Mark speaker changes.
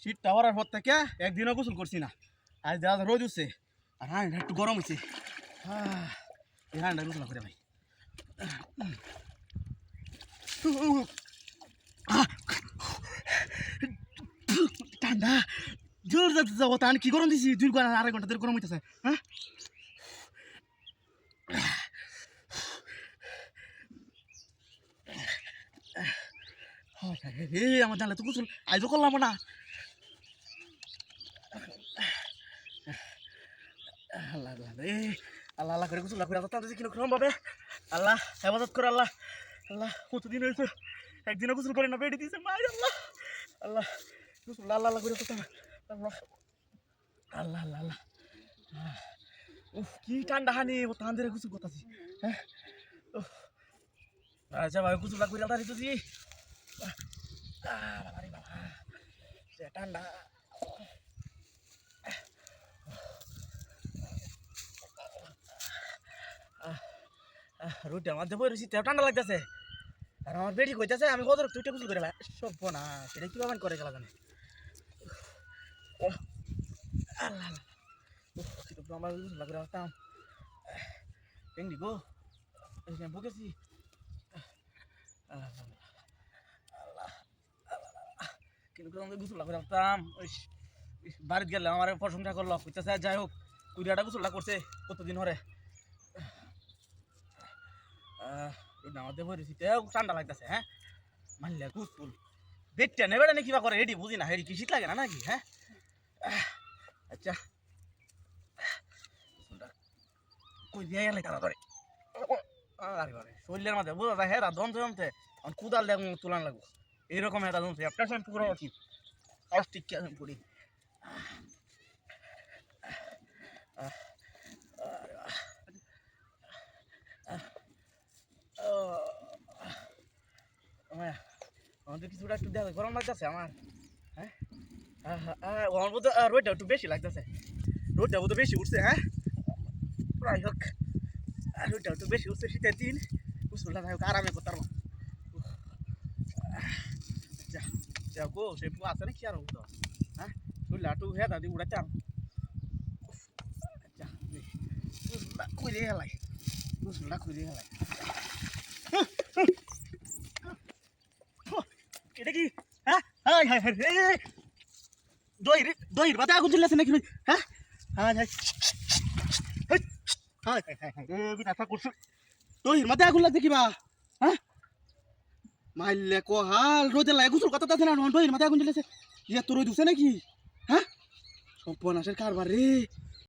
Speaker 1: শীতটা হওয়ার পর থেকে একদিনও গোসল করছি না। আজ দেখা রোদ উঠছে আর হ্যাঁ একটু গরম হচ্ছে। হ্যাঁ গোসল করে ভাই ঠান্ডা জোর যাতে যাবো তা কি গরম দিছি 2 ঘন্টা 2.5 ঘন্টা ধরে গরম হইতেছে। হ্যাঁ আমার জানলে তো গোসল আজও করলাম না। আল্লাহ আল্লাহ আল্লাহ আল্লাহ করে গোসল করে তাদের কিনো ক্রম ভাবে আল্লাহ হেফাজত করে। আল্লাহ আল্লাহ কতদিন হয়েছে একদিনও গোসল করে না বেড়ে দিয়েছে মায়ের। আল্লাহ আল্লাহ গোসল আল্লাহ আল্লাহ করে আল্লাহ আল্লাহ আল্লাহ আল্লাহ উফ কি ঠান্ডা হানি ও তাদের গোসল করতেছি। হ্যাঁ আচ্ছা ভাই গোসল করে আল্লাহ দিতেছি ঠান্ডা। রোডে আমার দেবো রয়েছি ঠান্ডা লাগতেছে আর আমার বেড়ি কইতেছে আমি কত তুইটা গোসল করে সব না সেটা কীভাবে করে গেলা জানে। আল্লাহ আমার গোসল করে আসতাম টেঙ্গি গো বকেছি। কিন্তু গোসল করে আসতাম ওই বাড়িতে গেলে আমার প্রশংসা করলো কইতেছে যাই হোক কুড়িয়াটা গোসলটা করছে কতদিন হরে। আমাদের বলেছি ঠান্ডা লাগতেছে। হ্যাঁ মানলে গোসল দেখতে নেবে না কিবা করে হেডি বুঝি না হেডি কি শীত লাগে না নাকি। হ্যাঁ আচ্ছা কই দিয়ে গেলে তারা করে শরীরের মাঝে বোঝা যায় হ্যাঁ দমতে দমতে কুদাল দেখ তুলান লাগবো এইরকম একটা দমছে একটা শ্যাম্পু করে কি অস্টিক করি। আমাদের কিছুটা একটু দেখা গরম লাগতেছে আমার। হ্যাঁ আমার বোধ রোদটা একটু বেশি লাগতেছে রোদটা বোধ বেশি উঠছে। হ্যাঁ যাই হোক রোদটা একটু বেশি উঠছে শীতের দিন গোসলটা যাই হোক আরামে করতে পারবো। যা গো সে আছে না কি আর হতো। হ্যাঁ শরীরটা একটু হ্যাঁ দাদি উড়াইতাম গোসলটা খুঁজে হেলাই গোসলটা খুঁজে হেলাই। এটা কি হ্যাঁ হাই হাই হাই দই দইয়ের বাদে আগুন চলে আসে নাকি? হ্যাঁ হাই হাই হাই হাই হাই বিনা করছো দইয়ের মাঝে আগুন লাগছে কিবা। হ্যাঁ মাইলে কোহাল রোদে লাগে গোসল কথা আছে না দইয়ের মাঝে আগুন চলেছে ইয়ে তো রোদ উঠছে নাকি? হ্যাঁ সব বনাসের কারবার রে।